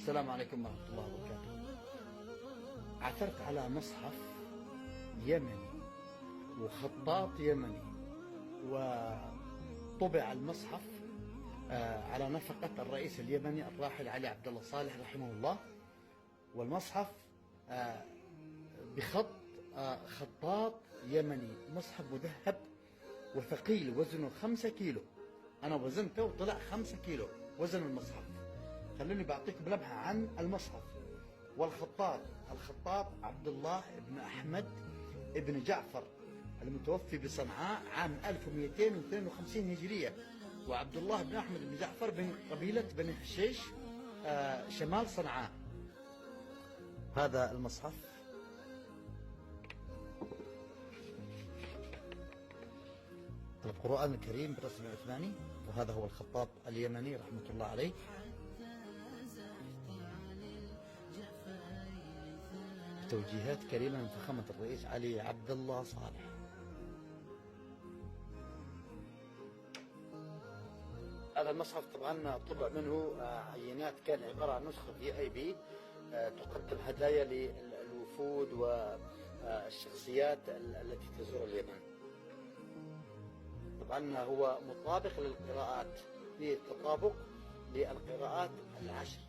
السلام عليكم ورحمة الله وبركاته. عثرت على مصحف يمني وخطاط يمني، وطبع المصحف على نفقة الرئيس اليمني الراحل علي عبد الله صالح رحمه الله، والمصحف بخط خطاط يمني، مصحف مذهب وثقيل وزنه 5 كيلو. أنا وزنته وطلع 5 كيلو وزن المصحف. خلوني بعطيكم لمحة عن المصحف والخطاط. الخطاط عبد الله بن أحمد بن جعفر المتوفي بصنعاء عام 1252 هجرية، وعبد الله بن أحمد بن جعفر من قبيلة بني حشيش شمال صنعاء. هذا المصحف القرآن الكريم بالرسم العثماني، وهذا هو الخطاط اليمني رحمة الله عليه. توجيهات كريمة من فخامة الرئيس علي عبد الله صالح. هذا المصحف طبعا طبع منه عينات، كان عبارة عن نسخة VIP تقدم هدايا للوفود والشخصيات التي تزور اليمن. طبعا هو مطابق للقراءات، في تطابق للقراءات العشر.